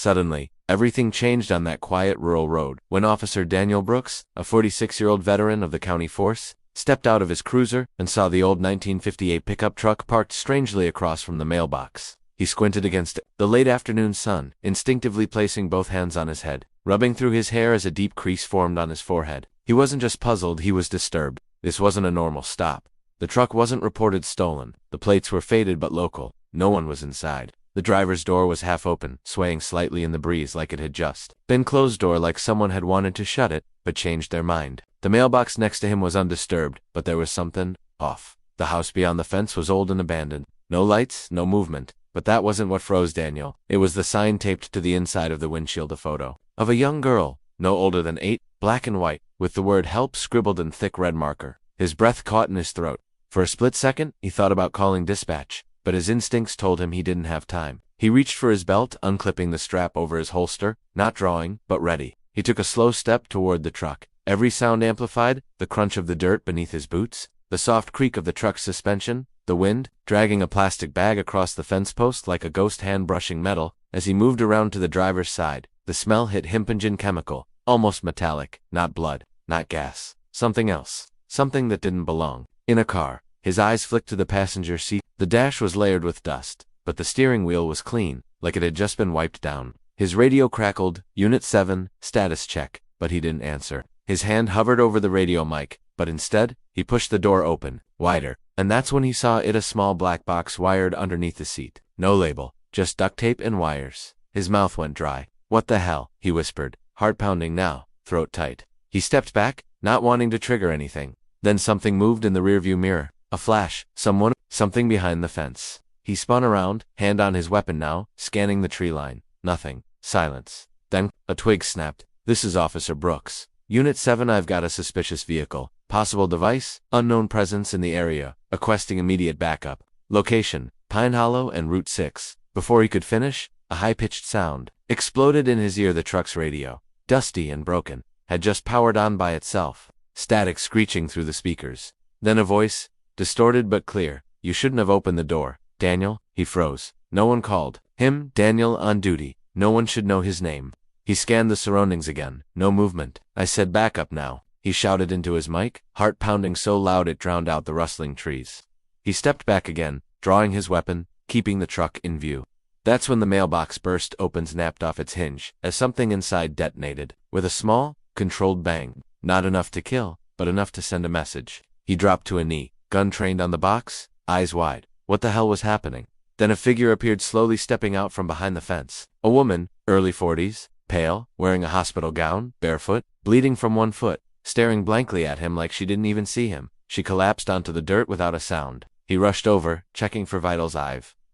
Suddenly, everything changed on that quiet rural road when Officer Daniel Brooks, a 46-year-old veteran of the county force, stepped out of his cruiser and saw the old 1958 pickup truck parked strangely across from the mailbox. He squinted against the late afternoon sun, instinctively placing both hands on his head, rubbing through his hair as a deep crease formed on his forehead. He wasn't just puzzled, he was disturbed. This wasn't a normal stop. The truck wasn't reported stolen. The plates were faded but local. No one was inside. The driver's door was half open, swaying slightly in the breeze like it had just been closed, or like someone had wanted to shut it, but changed their mind. The mailbox next to him was undisturbed, but there was something off. The house beyond the fence was old and abandoned. No lights, no movement. But that wasn't what froze Daniel. It was the sign taped to the inside of the windshield, a photo of a young girl, no older than 8, black and white, with the word help scribbled in thick red marker. His breath caught in his throat. For a split second, he thought about calling dispatch, but his instincts told him he didn't have time. He reached for his belt, unclipping the strap over his holster, not drawing, but ready. He took a slow step toward the truck. Every sound amplified, the crunch of the dirt beneath his boots, the soft creak of the truck's suspension, the wind, dragging a plastic bag across the fence post like a ghost hand brushing metal. As he moved around to the driver's side, the smell hit him, pungent chemical, almost metallic, not blood, not gas, something else, something that didn't belong. In a car, his eyes flicked to the passenger seat. The dash was layered with dust, but the steering wheel was clean, like it had just been wiped down. His radio crackled, Unit 7, status check, but he didn't answer. His hand hovered over the radio mic, but instead, he pushed the door open, wider, and that's when he saw it, a small black box wired underneath the seat. No label, just duct tape and wires. His mouth went dry. What the hell, he whispered, heart pounding now, throat tight. He stepped back, not wanting to trigger anything. Then something moved in the rearview mirror. A flash, something behind the fence. He spun around, hand on his weapon now, scanning the tree line. Nothing. Silence. Then, a twig snapped. This is Officer Brooks. Unit 7, I've got a suspicious vehicle. Possible device, unknown presence in the area, requesting immediate backup. Location, Pine Hollow and Route 6. Before he could finish, a high-pitched sound exploded in his ear. The truck's radio, dusty and broken, had just powered on by itself. Static screeching through the speakers. Then a voice, distorted but clear. You shouldn't have opened the door, Daniel. He froze. No one called him Daniel on duty. No one should know his name. He scanned the surroundings again. No movement. I said back up now, he shouted into his mic, heart pounding so loud it drowned out the rustling trees. He stepped back again, drawing his weapon, keeping the truck in view. That's when the mailbox burst open, snapped off its hinge, as something inside detonated, with a small, controlled bang. Not enough to kill, but enough to send a message. He dropped to a knee, gun trained on the box, eyes wide. What the hell was happening? Then a figure appeared, slowly stepping out from behind the fence. A woman, early 40s, pale, wearing a hospital gown, barefoot, bleeding from one foot, staring blankly at him like she didn't even see him. She collapsed onto the dirt without a sound. He rushed over, checking for vitals.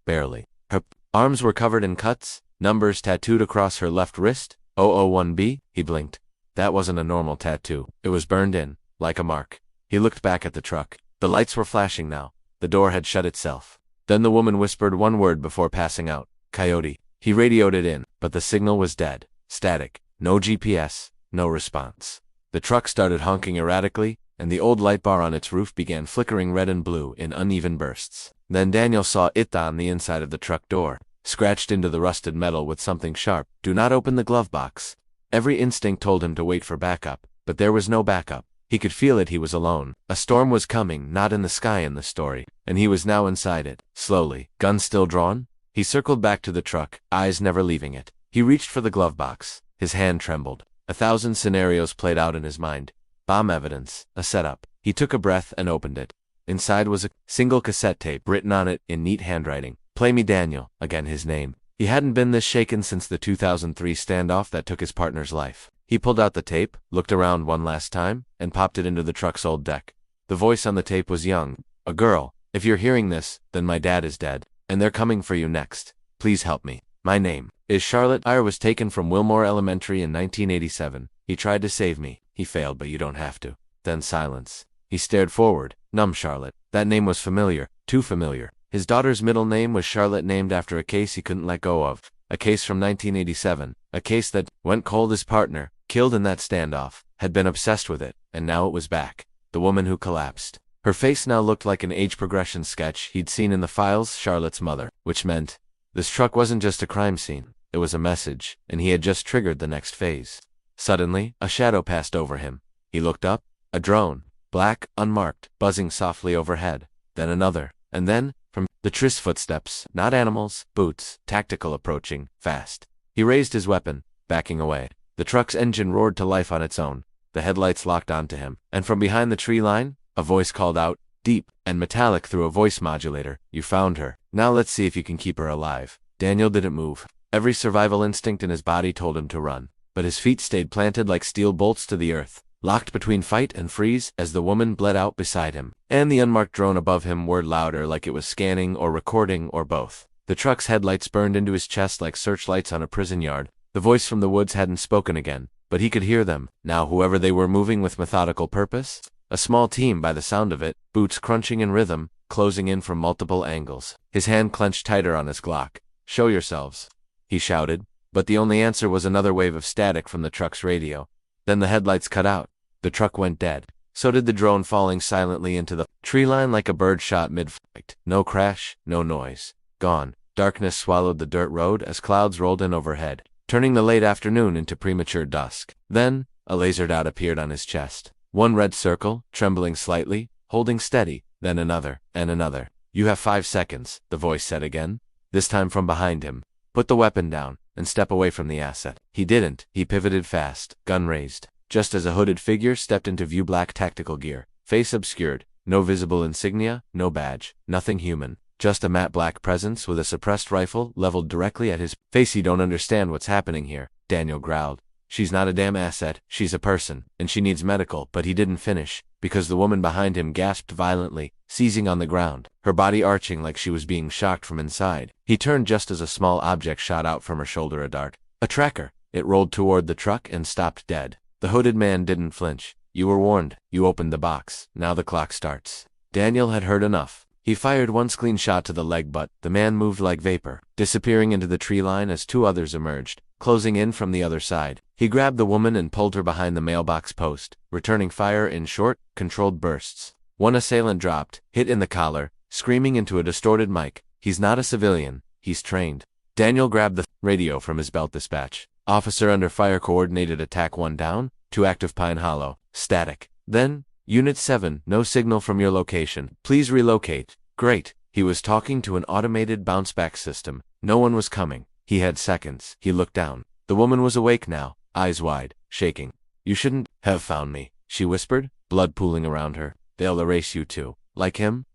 Barely. Her arms were covered in cuts, numbers tattooed across her left wrist. 001B. He blinked. That wasn't a normal tattoo. It was burned in, like a mark. He looked back at the truck. The lights were flashing now. The door had shut itself. Then the woman whispered one word before passing out. Coyote. He radioed it in, but the signal was dead. Static. No GPS. No response. The truck started honking erratically, and the old light bar on its roof began flickering red and blue in uneven bursts. Then Daniel saw it on the inside of the truck door, scratched into the rusted metal with something sharp. Do not open the glove box. Every instinct told him to wait for backup, but there was no backup. He could feel it. He was alone. A storm was coming, not in the sky in the story, and he was now inside it. Slowly, gun still drawn, he circled back to the truck, eyes never leaving it. He reached for the glove box. His hand trembled. 1,000 scenarios played out in his mind. Bomb evidence, a setup. He took a breath and opened it. Inside was a single cassette tape, written on it in neat handwriting. Play me Daniel, again his name. He hadn't been this shaken since the 2003 standoff that took his partner's life. He pulled out the tape, looked around one last time, and popped it into the truck's old deck. The voice on the tape was young. A girl. If you're hearing this, then my dad is dead, and they're coming for you next. Please help me. My name is Charlotte. I was taken from Wilmore Elementary in 1987. He tried to save me. He failed, but you don't have to. Then silence. He stared forward. Numb. Charlotte. That name was familiar. Too familiar. His daughter's middle name was Charlotte, named after a case he couldn't let go of. A case from 1987. A case that went cold. His partner, killed in that standoff, had been obsessed with it, and now it was back. The woman who collapsed. Her face now looked like an age progression sketch he'd seen in the files. Charlotte's mother. Which meant, this truck wasn't just a crime scene. It was a message, and he had just triggered the next phase. Suddenly, a shadow passed over him. He looked up. A drone, black, unmarked, buzzing softly overhead. Then another, and then, from the tris footsteps, not animals, boots, tactical approaching, fast. He raised his weapon, backing away. The truck's engine roared to life on its own. The headlights locked onto him, and from behind the tree line, a voice called out, deep and metallic through a voice modulator, "You found her. Now let's see if you can keep her alive." Daniel didn't move. Every survival instinct in his body told him to run, but his feet stayed planted like steel bolts to the earth, locked between fight and freeze as the woman bled out beside him, and the unmarked drone above him whirred louder like it was scanning or recording or both. The truck's headlights burned into his chest like searchlights on a prison yard. The voice from the woods hadn't spoken again, but he could hear them, now whoever they were moving with methodical purpose. A small team by the sound of it, boots crunching in rhythm, closing in from multiple angles. His hand clenched tighter on his Glock. "Show yourselves," he shouted, but the only answer was another wave of static from the truck's radio. Then the headlights cut out. The truck went dead. So did the drone, falling silently into the tree line like a bird shot mid-flight. No crash, no noise. Gone. Darkness swallowed the dirt road as clouds rolled in overhead, turning the late afternoon into premature dusk. Then, a laser dot appeared on his chest. One red circle, trembling slightly, holding steady, then another, and another. "You have 5 seconds, the voice said again, this time from behind him. "Put the weapon down, and step away from the asset." He didn't. He pivoted fast, gun raised, just as a hooded figure stepped into view, black tactical gear, face obscured, no visible insignia, no badge, nothing human, just a matte black presence with a suppressed rifle leveled directly at his face. "You don't understand what's happening here," Daniel growled. "She's not a damn asset, she's a person, and she needs medical." But he didn't finish, because the woman behind him gasped violently, seizing on the ground, her body arching like she was being shocked from inside. He turned just as a small object shot out from her shoulder, a dart. A tracker. It rolled toward the truck and stopped dead. The hooded man didn't flinch. "You were warned. You opened the box. Now the clock starts." Daniel had heard enough. He fired one clean shot to the leg, but the man moved like vapor, disappearing into the tree line as 2 others emerged, closing in from the other side. He grabbed the woman and pulled her behind the mailbox post, returning fire in short, controlled bursts. One assailant dropped, hit in the collar, screaming into a distorted mic, "He's not a civilian, he's trained." Daniel grabbed the radio from his belt. "Dispatch. Officer under fire, coordinated attack 1 down, 2 active, Pine Hollow. Static." Then, "Unit 7, no signal from your location. Please relocate." Great. He was talking to an automated bounce-back system. No one was coming. He had seconds. He looked down. The woman was awake now, eyes wide, shaking. "You shouldn't have found me," she whispered, blood pooling around her. "They'll erase you too." "Like him?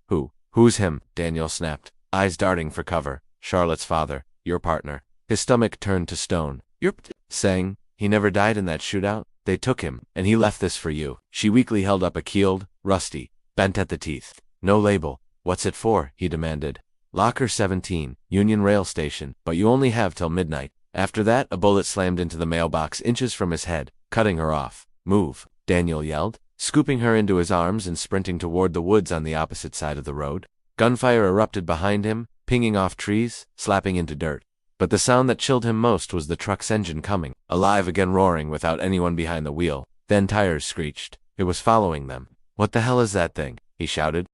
Who's him?" Daniel snapped, eyes darting for cover. "Charlotte's father, your partner." His stomach turned to stone. "You're saying he never died in that shootout? They took him, and he left this for you." She weakly held up a keeled, rusty, bent at the teeth. "No label. What's it for?" he demanded. "Locker 17, Union Rail Station, but you only have till midnight." After that, a bullet slammed into the mailbox inches from his head, cutting her off. "Move," Daniel yelled, scooping her into his arms and sprinting toward the woods on the opposite side of the road. Gunfire erupted behind him, pinging off trees, slapping into dirt. But the sound that chilled him most was the truck's engine coming, alive again, roaring without anyone behind the wheel. Then tires screeched. It was following them. "What the hell is that thing?" he shouted.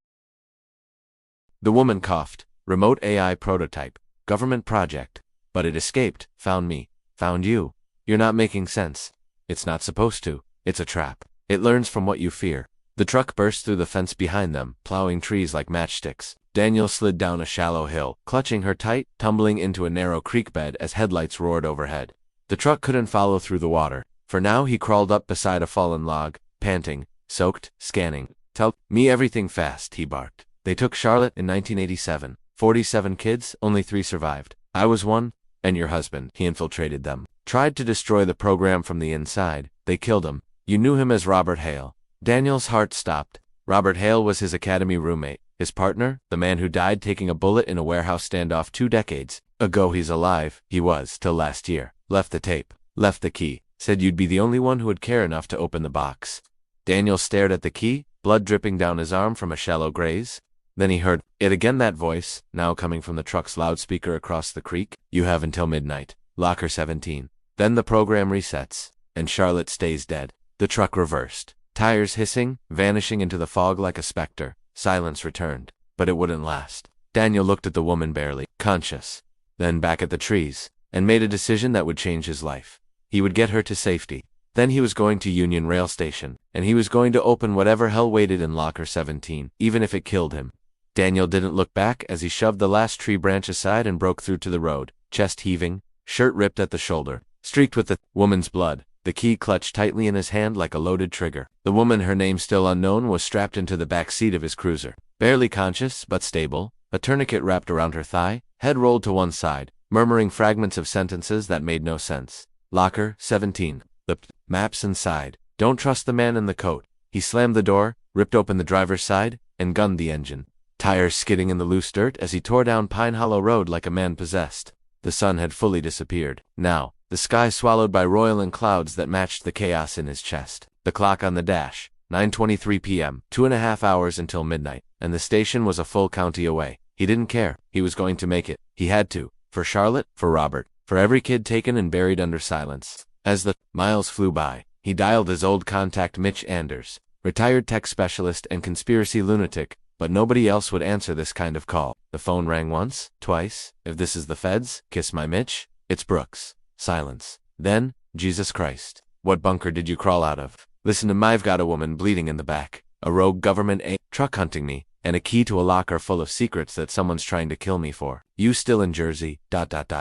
The woman coughed. "Remote AI prototype. Government project. But it escaped. Found me. Found you. You're not making sense. It's not supposed to. It's a trap. It learns from what you fear." The truck burst through the fence behind them, plowing trees like matchsticks. Daniel slid down a shallow hill, clutching her tight, tumbling into a narrow creek bed as headlights roared overhead. The truck couldn't follow through the water. For now he crawled up beside a fallen log, panting, soaked, scanning. "Tell me everything fast," he barked. "They took Charlotte in 1987. 47 kids, only 3 survived. I was one, and your husband." He infiltrated them. Tried to destroy the program from the inside. They killed him. "You knew him as Robert Hale." Daniel's heart stopped. Robert Hale was his academy roommate. His partner, the man who died taking a bullet in a warehouse standoff 2 decades ago. He's alive. He was, till last year. Left the tape. Left the key. Said you'd be the only one who would care enough to open the box. Daniel stared at the key, blood dripping down his arm from a shallow graze. Then he heard it again, that voice, now coming from the truck's loudspeaker across the creek. "You have until midnight. Locker 17. Then the program resets, and Charlotte stays dead." The truck reversed. Tires hissing, vanishing into the fog like a specter. Silence returned, but it wouldn't last. Daniel looked at the woman, barely conscious. Then back at the trees. and made a decision that would change his life. He would get her to safety. Then he was going to Union Rail Station, and he was going to open whatever hell waited in Locker 17, even if it killed him. Daniel didn't look back as he shoved the last tree branch aside and broke through to the road, chest heaving, shirt ripped at the shoulder, streaked with the woman's blood, the key clutched tightly in his hand like a loaded trigger. The woman, her name still unknown, was strapped into the back seat of his cruiser, barely conscious but stable, a tourniquet wrapped around her thigh, head rolled to one side, murmuring fragments of sentences that made no sense. Locker 17. The maps inside. Don't trust the man in the coat. He slammed the door, ripped open the driver's side, and gunned the engine. Tires skidding in the loose dirt as he tore down Pine Hollow Road like a man possessed. The sun had fully disappeared. Now, the sky swallowed by roiling clouds that matched the chaos in his chest. The clock on the dash, 9:23 p.m., 2.5 hours until midnight, and the station was a full county away. He didn't care. He was going to make it. He had to. For Charlotte, for Robert, for every kid taken and buried under silence. As the miles flew by, he dialed his old contact Mitch Anders, retired tech specialist and conspiracy lunatic, but nobody else would answer this kind of call. The phone rang once, twice. If this is the feds, kiss my Mitch. It's Brooks. Silence. Then, Jesus Christ. What bunker did you crawl out of? Listen to me, I've got a woman bleeding in the back, a rogue government truck hunting me, and a key to a locker full of secrets that someone's trying to kill me for. You still in Jersey?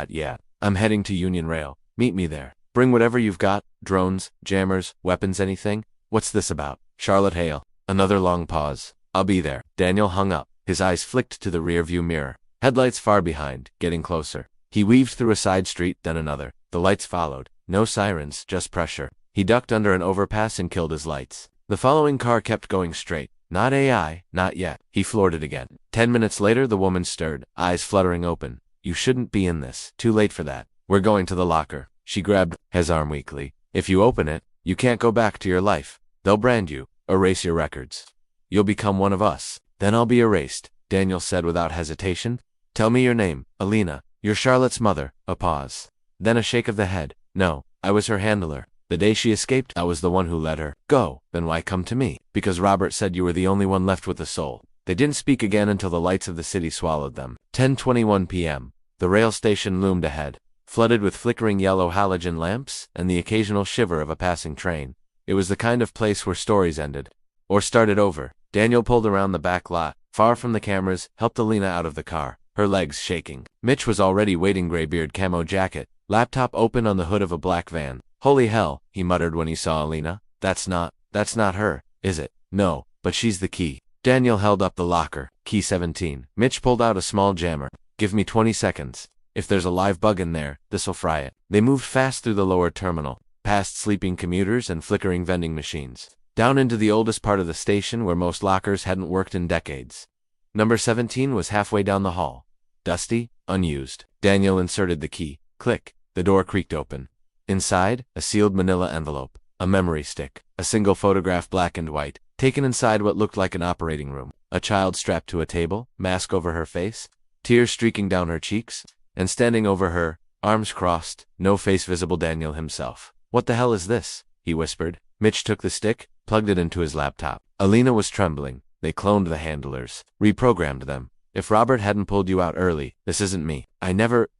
Yeah. I'm heading to Union Rail. Meet me there. Bring whatever you've got, drones, jammers, weapons, anything. What's this about? Charlotte Hale. Another long pause. I'll be there. Daniel hung up. His eyes flicked to the rearview mirror. Headlights far behind, getting closer. He weaved through a side street, then another. The lights followed. No sirens, just pressure. He ducked under an overpass and killed his lights. The following car kept going straight. Not AI, not yet. He floored it again. 10 minutes later, the woman stirred, eyes fluttering open. You shouldn't be in this. Too late for that. We're going to the locker. She grabbed his arm weakly. If you open it, you can't go back to your life. They'll brand you, erase your records. You'll become one of us. Then I'll be erased, Daniel said without hesitation. Tell me your name, Alina. You're Charlotte's mother. A pause. Then a shake of the head. No, I was her handler. The day she escaped, I was the one who let her go. Then why come to me? Because Robert said you were the only one left with a soul. They didn't speak again until the lights of the city swallowed them. 10:21 p.m. The rail station loomed ahead, flooded with flickering yellow halogen lamps and the occasional shiver of a passing train. It was the kind of place where stories ended. Or started over. Daniel pulled around the back lot, far from the cameras, helped Alina out of the car, her legs shaking. Mitch was already waiting, graybeard, camo jacket, laptop open on the hood of a black van. Holy hell, he muttered when he saw Alina. That's not her, is it? No, but she's the key. Daniel held up the locker, key 17. Mitch pulled out a small jammer. Give me 20 seconds. If there's a live bug in there, this'll fry it. They moved fast through the lower terminal, past sleeping commuters and flickering vending machines, down into the oldest part of the station where most lockers hadn't worked in decades. Number 17 was halfway down the hall. Dusty, unused. Daniel inserted the key. Click. The door creaked open. Inside, a sealed manila envelope, a memory stick, a single photograph, black and white, taken inside what looked like an operating room. A child strapped to a table, mask over her face, tears streaking down her cheeks, and standing over her, arms crossed, no face visible, Daniel himself. What the hell is this? He whispered. Mitch took the stick, plugged it into his laptop. Alina was trembling. They cloned the handlers, reprogrammed them. If Robert hadn't pulled you out early, this isn't me.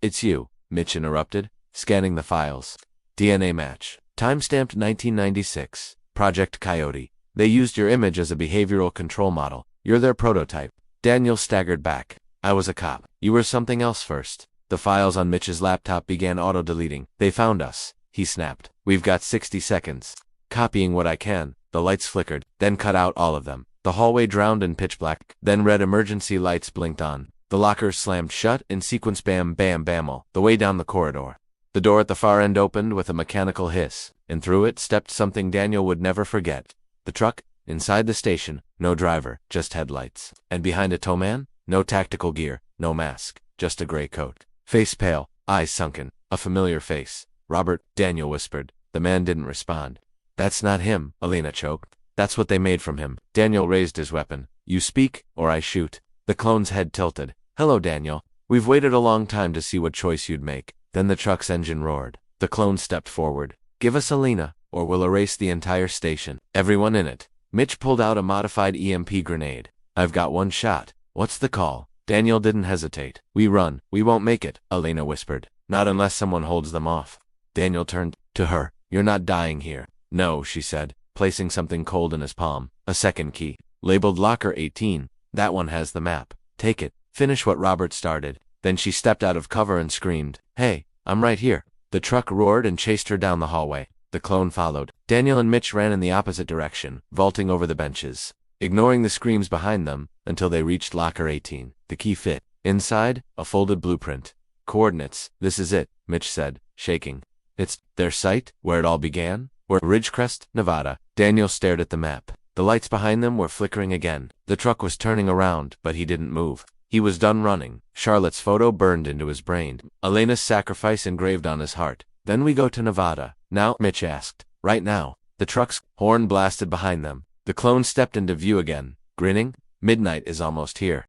It's you, Mitch interrupted, scanning the files. DNA match. Timestamped 1996. Project Coyote. They used your image as a behavioral control model. You're their prototype. Daniel staggered back. I was a cop. You were something else first. The files on Mitch's laptop began auto-deleting. They found us, he snapped. We've got 60 seconds. Copying what I can. The lights flickered, then cut out all of them. The hallway drowned in pitch black, then red emergency lights blinked on. The lockers slammed shut in sequence, bam, bam, bam, the way down the corridor. The door at the far end opened with a mechanical hiss, and through it stepped something Daniel would never forget. The truck, inside the station, no driver, just headlights. And behind a towman, no tactical gear, no mask, just a gray coat. Face pale, eyes sunken, a familiar face. Robert, Daniel whispered. The man didn't respond. That's not him, Alina choked. That's what they made from him. Daniel raised his weapon. You speak, or I shoot. The clone's head tilted. Hello, Daniel. We've waited a long time to see what choice you'd make. Then the truck's engine roared. The clone stepped forward. Give us Alina, or we'll erase the entire station. Everyone in it. Mitch pulled out a modified EMP grenade. I've got one shot. What's the call? Daniel didn't hesitate. We run. We won't make it, Elena whispered. Not unless someone holds them off. Daniel turned to her. You're not dying here. No, she said, placing something cold in his palm. A second key. Labeled Locker 18. That one has the map. Take it. Finish what Robert started. Then she stepped out of cover and screamed, Hey, I'm right here. The truck roared and chased her down the hallway. The clone followed. Daniel and Mitch ran in the opposite direction, vaulting over the benches, ignoring the screams behind them, until they reached Locker 18. The key fit. Inside, a folded blueprint. Coordinates. This is it, Mitch said, shaking. It's their site, where it all began? Where Ridgecrest, Nevada. Daniel stared at the map. The lights behind them were flickering again. The truck was turning around, but he didn't move. He was done running. Charlotte's photo burned into his brain. Elena's sacrifice engraved on his heart. Then we go to Nevada. Now, Mitch asked. Right now. The truck's horn blasted behind them. The clone stepped into view again, grinning. Midnight is almost here.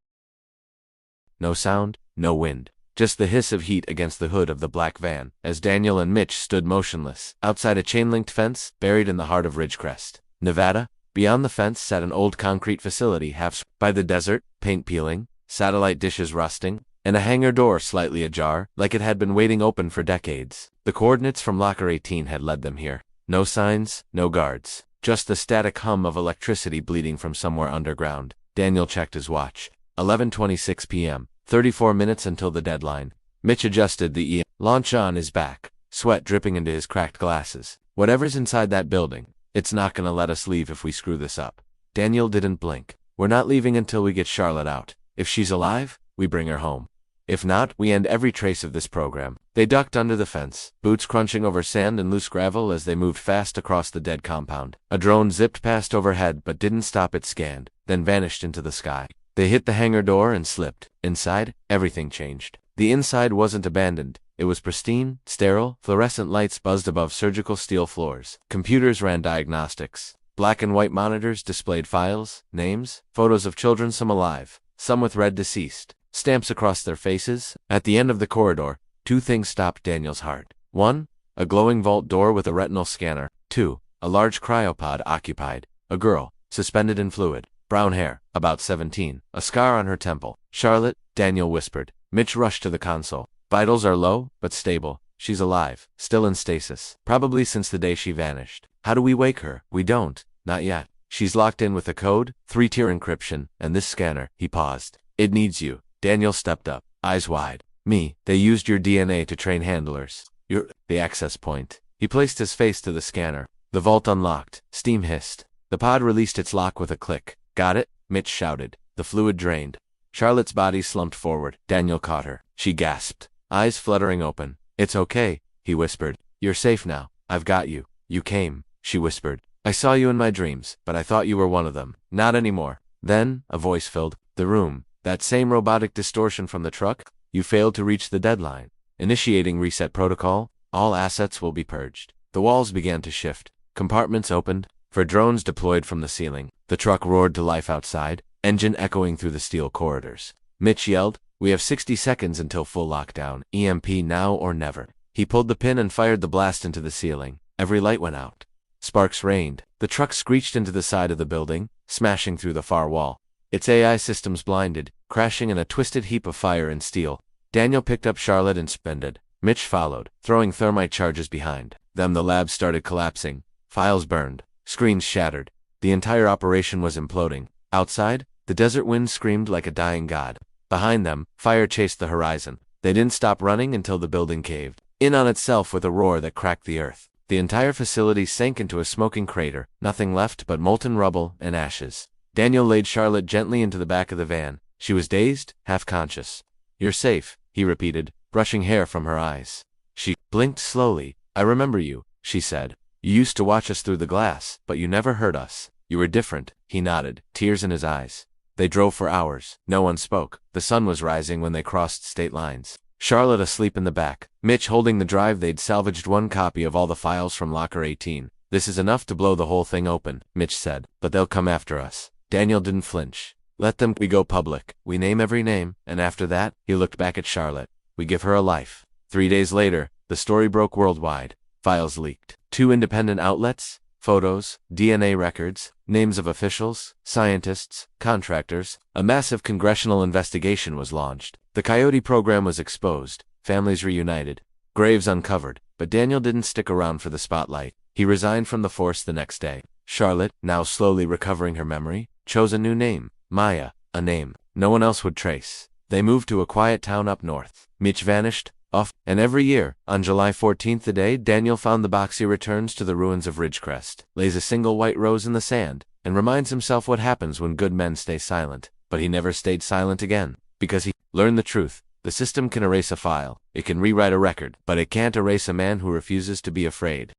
No sound, no wind. Just the hiss of heat against the hood of the black van, as Daniel and Mitch stood motionless, outside a chain-linked fence, buried in the heart of Ridgecrest, Nevada. Beyond the fence sat an old concrete facility half by the desert, paint peeling, satellite dishes rusting, and a hangar door slightly ajar, like it had been waiting open for decades. The coordinates from Locker 18 had led them here. No signs, no guards. Just the static hum of electricity bleeding from somewhere underground. Daniel checked his watch. 11:26 p.m. 34 minutes until the deadline. Mitch adjusted the launch on his back, sweat dripping into his cracked glasses. Whatever's inside that building, it's not gonna let us leave if we screw this up. Daniel didn't blink. We're not leaving until we get Charlotte out. If she's alive, we bring her home. If not, we end every trace of this program. They ducked under the fence, boots crunching over sand and loose gravel as they moved fast across the dead compound. A drone zipped past overhead but didn't stop its scan, then vanished into the sky. They hit the hangar door and slipped. Inside, everything changed. The inside wasn't abandoned. It was pristine, sterile. Fluorescent lights buzzed above surgical steel floors. Computers ran diagnostics. Black and white monitors displayed files, names, photos of children, some alive, some with red deceased, stamps across their faces. At the end of the corridor, two things stopped Daniel's heart. 1. A glowing vault door with a retinal scanner. 2. A large cryopod occupied. A girl, suspended in fluid. Brown hair, about 17, a scar on her temple. Charlotte, Daniel whispered. Mitch rushed to the console. Vitals are low, but stable. She's alive, still in stasis, probably since the day she vanished. How do we wake her? We don't. Not yet. She's locked in with a code, 3-tier encryption, and this scanner. He paused. It needs you. Daniel stepped up, eyes wide. Me, they used your DNA to train handlers. You're the access point. He placed his face to the scanner. The vault unlocked. Steam hissed. The pod released its lock with a click. Got it? Mitch shouted. The fluid drained. Charlotte's body slumped forward. Daniel caught her. She gasped, eyes fluttering open. It's okay, he whispered. You're safe now. I've got you. You came, she whispered. I saw you in my dreams, but I thought you were one of them. Not anymore. Then, a voice filled the room. That same robotic distortion from the truck? You failed to reach the deadline. Initiating reset protocol. All assets will be purged. The walls began to shift. Compartments opened. For drones deployed from the ceiling. The truck roared to life outside, engine echoing through the steel corridors. Mitch yelled, We have 60 seconds until full lockdown. EMP now or never. He pulled the pin and fired the blast into the ceiling. Every light went out. Sparks rained. The truck screeched into the side of the building, smashing through the far wall. Its AI systems blinded, crashing in a twisted heap of fire and steel. Daniel picked up Charlotte and sprinted. Mitch followed, throwing thermite charges behind them. The lab started collapsing. Files burned. Screens shattered. The entire operation was imploding. Outside, the desert wind screamed like a dying god. Behind them, fire chased the horizon. They didn't stop running until the building caved in on itself with a roar that cracked the earth. The entire facility sank into a smoking crater, nothing left but molten rubble and ashes. Daniel laid Charlotte gently into the back of the van. She was dazed, half-conscious. You're safe, he repeated, brushing hair from her eyes. She blinked slowly. I remember you, she said. You used to watch us through the glass, but you never hurt us. You were different, he nodded, tears in his eyes. They drove for hours. No one spoke. The sun was rising when they crossed state lines. Charlotte asleep in the back. Mitch holding the drive. They'd salvaged one copy of all the files from Locker 18. This is enough to blow the whole thing open, Mitch said. But they'll come after us. Daniel didn't flinch. Let them. We go public. We name every name, and after that, he looked back at Charlotte. We give her a life. 3 days later, the story broke worldwide. Files leaked. 2 independent outlets, photos, DNA records, names of officials, scientists, contractors. A massive congressional investigation was launched. The Coyote program was exposed, families reunited, graves uncovered, but Daniel didn't stick around for the spotlight. He resigned from the force the next day. Charlotte, now slowly recovering her memory, chose a new name, Maya, a name no one else would trace. They moved to a quiet town up north. Mitch vanished, and every year, on July 14th, the day Daniel found the box, he returns to the ruins of Ridgecrest, lays a single white rose in the sand, and reminds himself what happens when good men stay silent. But he never stayed silent again, because he learned the truth. The system can erase a file, it can rewrite a record, but it can't erase a man who refuses to be afraid.